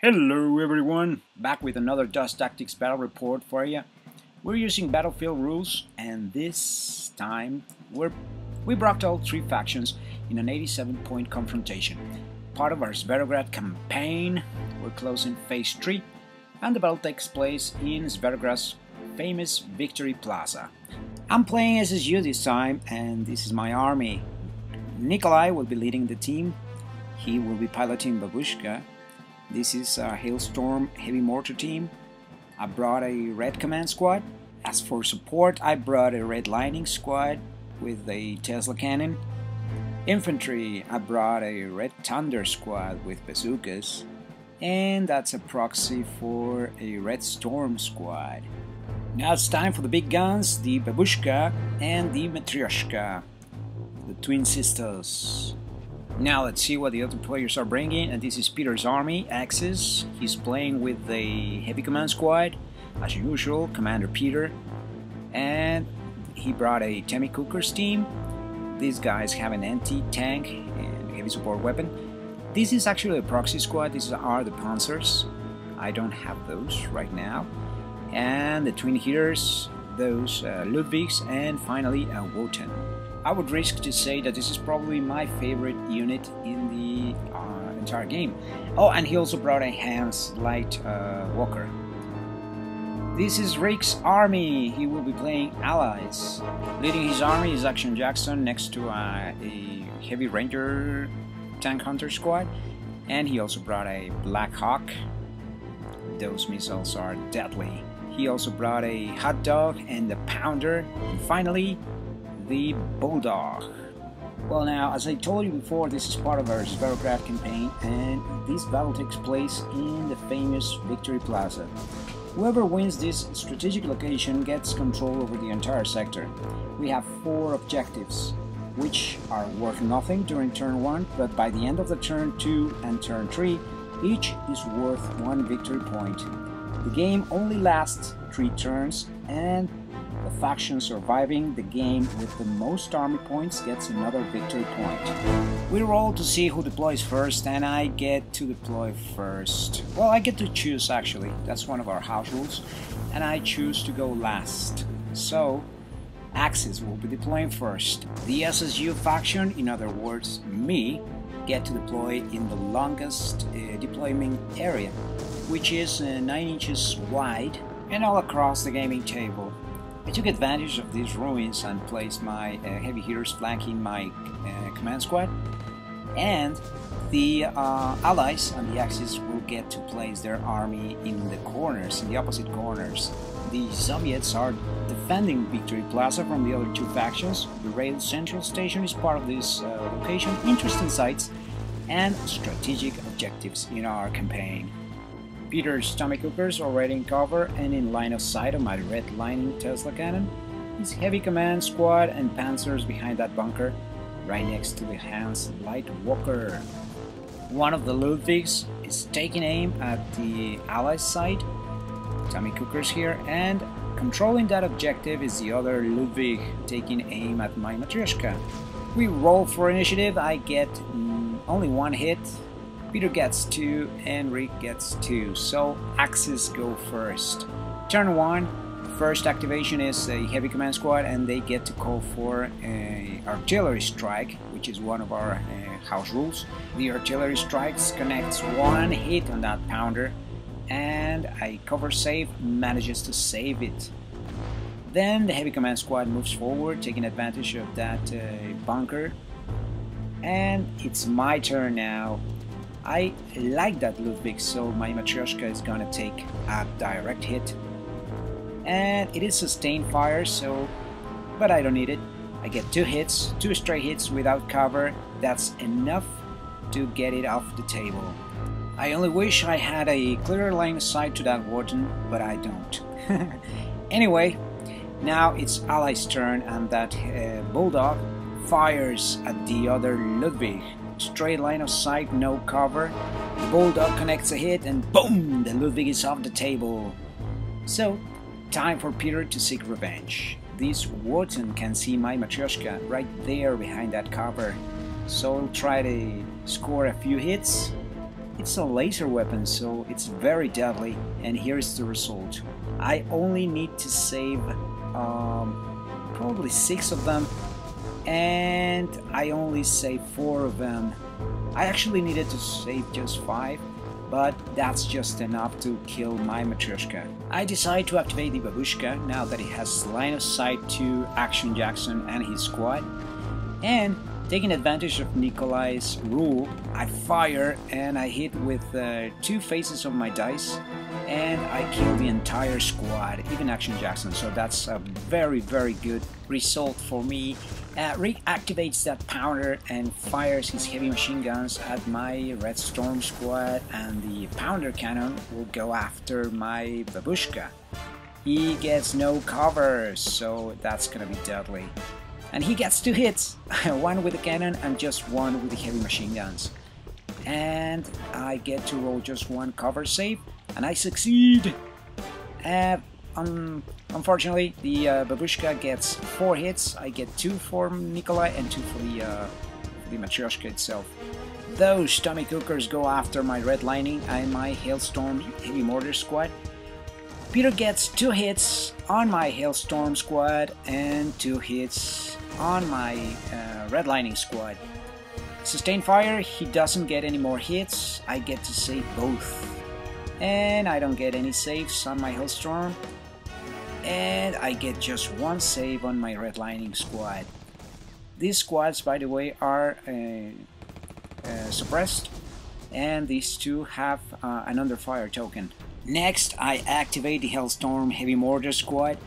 Hello everyone, back with another Dust Tactics battle report for you. We're using battlefield rules, and this time we brought all three factions in an 87-point confrontation. Part of our Zverograd Campaign. We're closing phase 3, and the battle takes place in Zverograd's famous Victory Plaza. I'm playing SSU this time, and this is my army. Nikolai will be leading the team. He will be piloting Babushka. This is a Hailstorm Heavy Mortar team. I brought a Red Command Squad. As for support, I brought a Red Lightning Squad with a Tesla Cannon. Infantry, I brought a Red Thunder Squad with bazookas. And that's a proxy for a Red Storm Squad. Now it's time for the big guns, the Babushka and the Matryoshka, the twin sisters. Now let's see what the other players are bringing, and this is Peter's army, Axis. He's playing with the Heavy Command Squad, as usual, Commander Peter. And he brought a Temi Cookers team. These guys have an anti-tank and heavy support weapon. This is actually a proxy squad, these are the Panzers. I don't have those right now. And the twin hitters, those Ludwigs, and finally a Wotan. I would risk to say that this is probably my favorite unit in the entire game. Oh, and he also brought a Hans Light Walker. This is Rick's army. He will be playing allies. Leading his army is Action Jackson next to a Heavy Ranger Tank Hunter squad. And he also brought a Black Hawk. Those missiles are deadly. He also brought a Hot Dog and a Pounder. And finally, the Bulldog. Well, now, as I told you before, this is part of our Zverograd campaign, and this battle takes place in the famous Victory Plaza. Whoever wins this strategic location gets control over the entire sector. We have 4 objectives, which are worth nothing during turn 1, but by the end of the turn 2 and turn 3, each is worth 1 victory point. The game only lasts 3 turns, and the faction surviving the game with the most army points gets another victory point. We roll to see who deploys first, and I get to deploy first. Well, I get to choose actually, that's one of our house rules, and I choose to go last. So, Axis will be deploying first. The SSU faction, in other words, me, get to deploy in the longest deployment area, which is 9 inches wide and all across the gaming table. I took advantage of these ruins and placed my heavy hitters flanking my command squad, and the allies on the axis will get to place their army in the corners, in the opposite corners. The Soviets are defending Victory Plaza from the other 2 factions. The rail central station is part of this location. Interesting sites and strategic objectives in our campaign. Peter's Tommy Cookers already in cover and in line of sight of my Red Lightning Tesla Cannon. His Heavy Command Squad and Panzers behind that bunker, right next to the Hans Light Walker. One of the Ludwigs is taking aim at the Allies side, Tommy Cookers here, and controlling that objective is the other Ludwig taking aim at my Matryoshka. We roll for initiative. I get only 1 hit. Peter gets 2 and Rick gets 2, so Axis go first. Turn 1, first activation is a Heavy Command Squad, and they get to call for an artillery strike, which is one of our house rules. The artillery strikes connects 1 hit on that Pounder, and a cover save manages to save it. Then the Heavy Command Squad moves forward, taking advantage of that bunker, and it's my turn now. I like that Ludwig, so my Matryoshka is gonna take a direct hit. And it is sustained fire, so... but I don't need it. I get 2 hits, 2 straight hits without cover. That's enough to get it off the table. I only wish I had a clearer line of sight to that Wotan, but I don't. Anyway, now it's Allies' turn, and that Bulldog fires at the other Ludwig. Straight line of sight, no cover. The Bulldog connects a hit, and boom! The Ludwig is off the table. So, time for Peter to seek revenge. This Wotan can see my Matryoshka right there behind that cover, so I'll try to score a few hits. It's a laser weapon, so it's very deadly, and here's the result. I only need to save probably 6 of them, and I only saved 4 of them. I actually needed to save just 5, but that's just enough to kill my Matryoshka. I decide to activate the Babushka now that he has line of sight to Action Jackson and his squad, and taking advantage of Nikolai's rule, I fire and I hit with 2 faces of my dice, and I kill the entire squad, even Action Jackson, so that's a very good result for me. Rick activates that pounder and fires his heavy machine guns at my Red Storm squad, and the pounder cannon will go after my Babushka. He gets no cover, so that's gonna be deadly. And he gets 2 hits, 1 with the cannon and just 1 with the heavy machine guns. And I get to roll just 1 cover save, and I succeed. Unfortunately, the Babushka gets 4 hits. I get 2 for Nikolai and 2 for the Matryoshka itself. Those Tommy Cookers go after my Red Lightning and my Hailstorm Heavy Mortar squad. Peter gets 2 hits on my Hailstorm squad and 2 hits on my Red Lightning squad. Sustained fire, he doesn't get any more hits. I get to save both. And I don't get any saves on my Hailstorm. And I get just 1 save on my Red Lightning squad. These squads, by the way, are suppressed, and these 2 have an under fire token. Next, I activate the Hailstorm Heavy Mortar squad,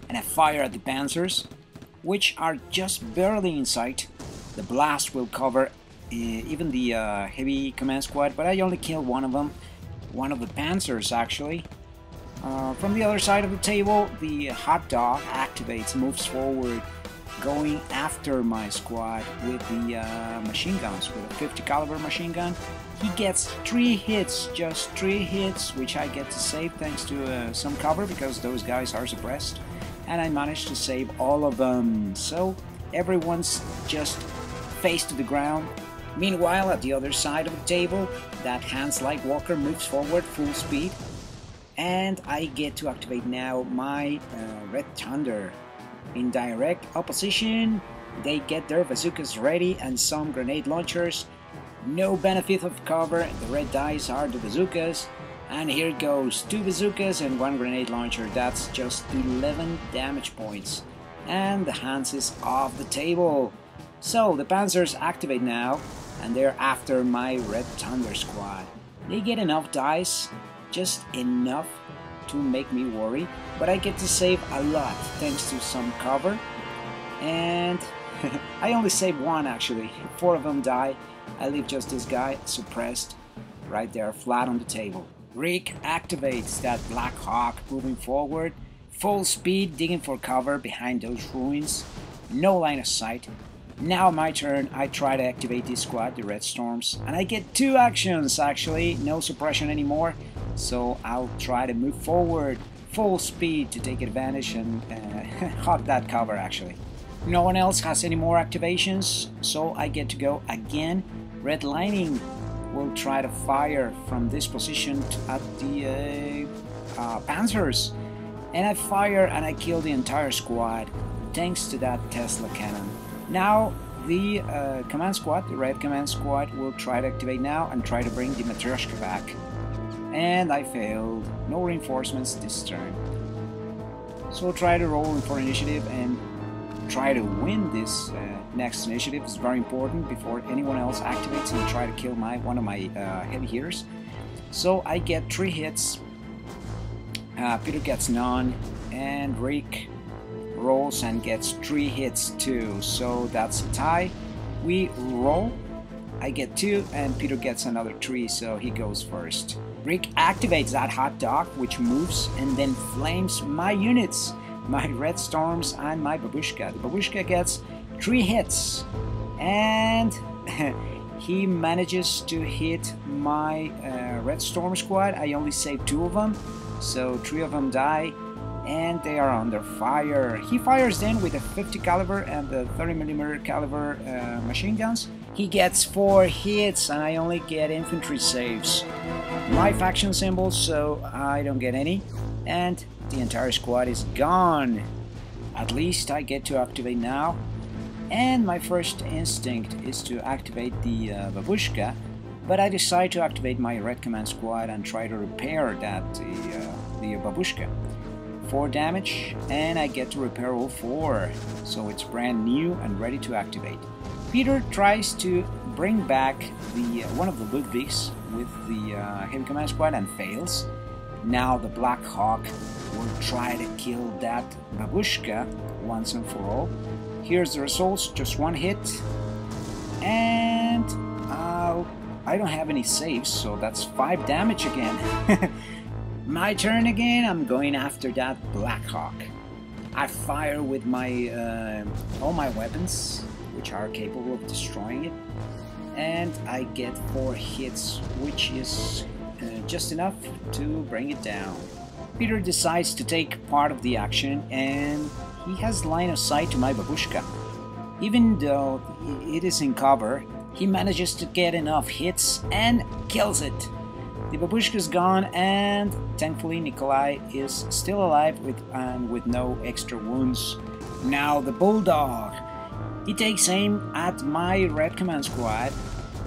and I fire at the Panzers, which are just barely in sight. The blast will cover even the Heavy Command squad, but I only kill 1 of them, one of the Panzers actually. From the other side of the table, the Hot Dog activates, moves forward, going after my squad with the machine guns, with a 50 caliber machine gun. He gets 3 hits, just 3 hits, which I get to save thanks to some cover because those guys are suppressed, and I managed to save all of them. So everyone's just face to the ground. Meanwhile, at the other side of the table, that Hans Lightwalker moves forward full speed, and I get to activate now my Red Thunder. In direct opposition, they get their bazookas ready and some grenade launchers. No benefit of cover, the red dice are the bazookas, and here goes 2 bazookas and 1 grenade launcher. That's just 11 damage points, and the Hans is off the table. So the Panzers activate now, and they're after my Red Thunder squad. They get enough dice, just enough to make me worry, but I get to save a lot thanks to some cover, and I only save 1 actually. 4 of them die. I leave just this guy suppressed right there flat on the table. Rick activates that Black Hawk, moving forward full speed, digging for cover behind those ruins. No line of sight. Now my turn. I try to activate this squad, the Red Storms, and I get 2 actions actually. No suppression anymore, so I'll try to move forward full speed to take advantage and hog that cover actually. No one else has any more activations, so I get to go again. Red Lightning will try to fire from this position at the Panzers, and I fire and I kill the entire squad thanks to that Tesla cannon. Now the command squad, the red command squad, will try to activate now and try to bring the Matryoshka back. And I failed. No reinforcements this turn. So I'll try to roll for initiative and try to win this next initiative. It's very important before anyone else activates and try to kill one of my heavy hitters. So I get 3 hits. Peter gets none, and Rick rolls and gets 3 hits too. So that's a tie. We roll. I get 2 and Peter gets another 3, so he goes first. Rick activates that Hot Dog, which moves and then flames my units, my Red Storms and my Babushka. The Babushka gets 3 hits, and he manages to hit my Red Storm squad. I only saved 2 of them, so 3 of them die, and they are under fire. He fires then with a 50 caliber and the 30mm caliber machine guns, He gets 4 hits and I only get infantry saves. My faction symbol, so I don't get any. And the entire squad is gone. At least I get to activate now. And my first instinct is to activate the babushka, but I decide to activate my Red Command Squad and try to repair the babushka. 4 damage, and I get to repair all 4, so it's brand new and ready to activate. Peter tries to bring back one of the Ludwigs with the Heavy Command Squad and fails. Now the Black Hawk will try to kill that babushka once and for all. Here's the results, just 1 hit, and I don't have any saves, so that's 5 damage again. My turn again. I'm going after that Black Hawk. I fire with my all my weapons, which are capable of destroying it, and I get 4 hits, which is just enough to bring it down. Peter decides to take part of the action, and he has line of sight to my babushka. Even though it is in cover, he manages to get enough hits and kills it. The babushka is gone, and thankfully Nikolai is still alive with no extra wounds. Now the bulldog. He takes aim at my Red Command Squad.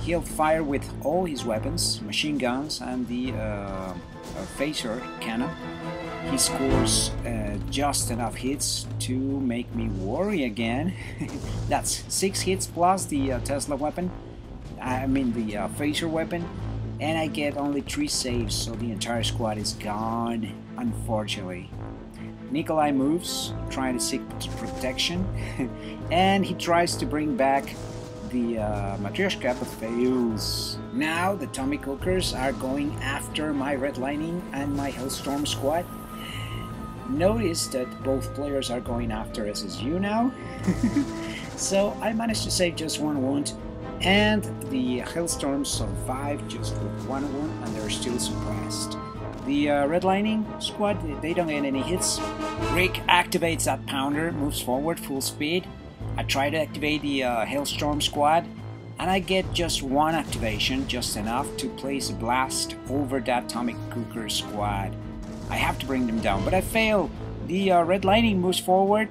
He'll fire with all his weapons, machine guns and the phaser cannon. He scores just enough hits to make me worry again. That's 6 hits plus the Tesla weapon, the phaser weapon, and I get only 3 saves, so the entire squad is gone, unfortunately. Nikolai moves, trying to seek protection, and he tries to bring back the Matryoshka, but fails. Now the Tommy Cookers are going after my Red Lightning and my Hellstorm squad. Notice that both players are going after SSU now. So I managed to save just 1 wound, and the Hellstorms survived just with 1 wound, and they're still suppressed. The Red Lightning squad, they don't get any hits. Rick activates that pounder, moves forward full speed. I try to activate the Hailstorm squad, and I get just 1 activation, just enough to place a blast over that Tommy Cooker squad. I have to bring them down, but I fail. The Red Lightning moves forward.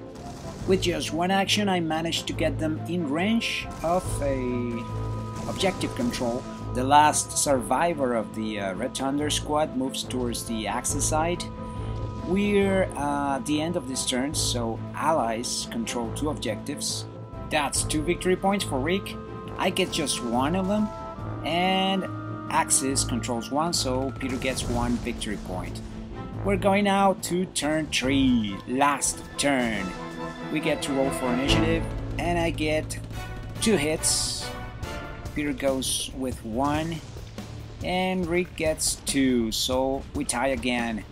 With just 1 action, I managed to get them in range of a objective control. The last survivor of the Red Thunder squad moves towards the Axis side. We're at the end of this turn, so allies control 2 objectives. That's 2 victory points for Rick. I get just 1 of them, and Axis controls 1, so Peter gets 1 victory point. We're going now to turn 3, last turn. We get to roll for initiative, and I get 2 hits. Peter goes with 1, and Rick gets 2, so we tie again.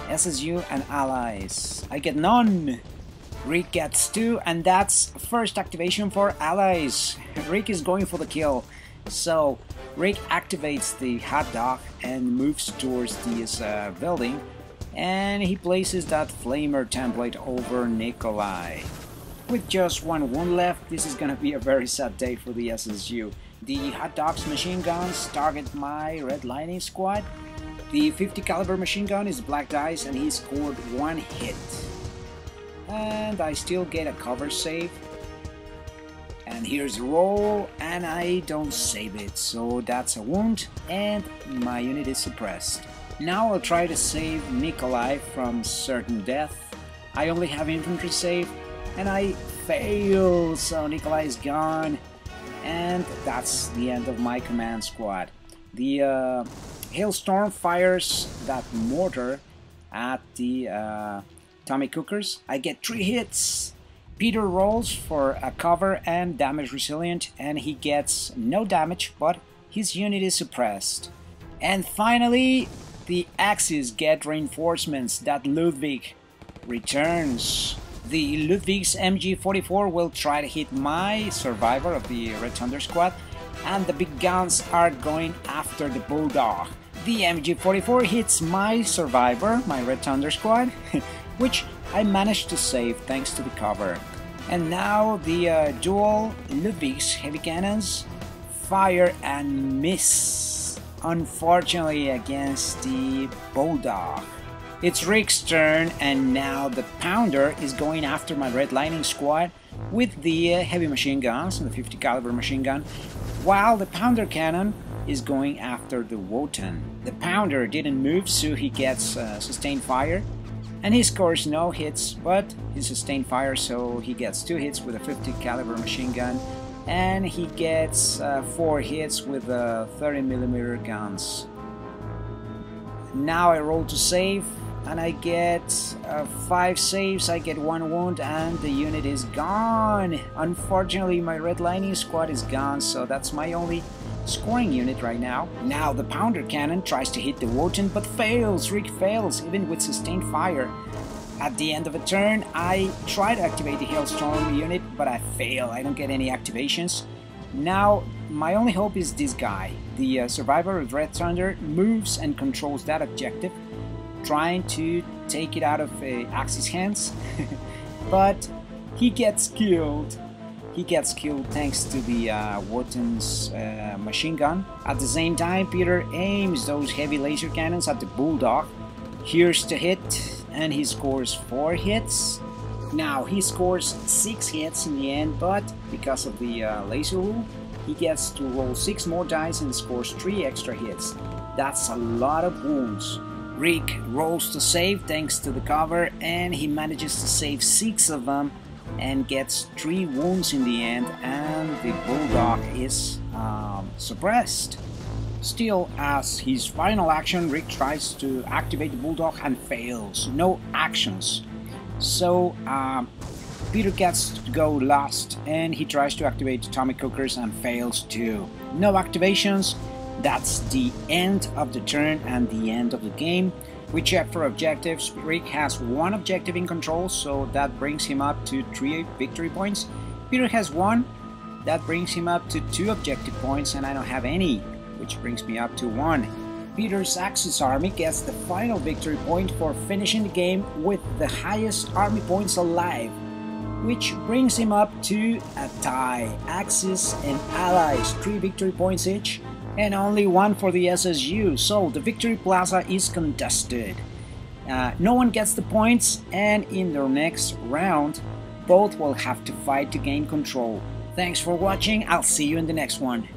SSU and allies. I get none. Rick gets 2, and that's first activation for allies. Rick is going for the kill. So Rick activates the hot dog and moves towards this building, and he places that flamer template over Nikolai. With just 1 wound left, this is gonna be a very sad day for the SSU. The hot dogs machine guns target my Red Lightning squad. The 50 caliber machine gun is Black Dice, and he scored 1 hit. And I still get a cover save. And here's the roll, and I don't save it, so that's a wound, and my unit is suppressed. Now I'll try to save Nikolai from certain death. I only have infantry save, and I fail, so Nikolai is gone, and that's the end of my command squad. The Hailstorm fires that mortar at the Tommy Cookers. I get 3 hits. Peter rolls for a cover and damage resilient, and he gets no damage, but his unit is suppressed. And finally, the Axis get reinforcements. That Ludwig returns. The Ludwig's MG44 will try to hit my survivor of the Red Thunder squad, and the big guns are going after the Bulldog. The MG44 hits my survivor, my Red Thunder squad, which I managed to save thanks to the cover. And now the dual Ludwig's heavy cannons fire and miss, unfortunately, against the Bulldog. It's Rick's turn, and now the Pounder is going after my Red Lightning squad with the heavy machine guns and the 50 caliber machine gun, while the Pounder cannon is going after the Wotan. The Pounder didn't move, so he gets sustained fire, and he scores no hits, but he sustained fire, so he gets 2 hits with a 50 caliber machine gun, and he gets 4 hits with 30mm guns. Now I roll to save, and I get 5 saves, I get 1 wound, and the unit is gone. Unfortunately, my Red Lightning squad is gone, so that's my only scoring unit right now. Now the Pounder cannon tries to hit the Wotan, but fails. Rick fails, even with sustained fire. At the end of a turn, I try to activate the Hailstorm unit, but I fail. I don't get any activations. Now my only hope is this guy. The Survivor of Red Thunder moves and controls that objective, trying to take it out of Axe's hands, but he gets killed. He gets killed thanks to the Wotan's machine gun. At the same time, Peter aims those heavy laser cannons at the Bulldog. Here's the hit, and he scores 4 hits. Now he scores 6 hits in the end, but because of the laser rule, he gets to roll 6 more dice and scores 3 extra hits. That's a lot of wounds. Rick rolls to save thanks to the cover, and he manages to save 6 of them and gets 3 wounds in the end, and the Bulldog is suppressed. Still, as his final action, Rick tries to activate the Bulldog and fails. No actions. So Peter gets to go last, and he tries to activate atomic cookers and fails too. No activations. That's the end of the turn and the end of the game. We check for objectives. Rick has 1 objective in control, so that brings him up to 3 victory points. Peter has 1, that brings him up to 2 objective points, and I don't have any, which brings me up to 1. Peter's Axis army gets the final victory point for finishing the game with the highest army points alive, which brings him up to a tie. Axis and allies 3 victory points each, and only 1 for the SSU, so the Victory Plaza is contested. No one gets the points, and in their next round, both will have to fight to gain control. Thanks for watching, I'll see you in the next one.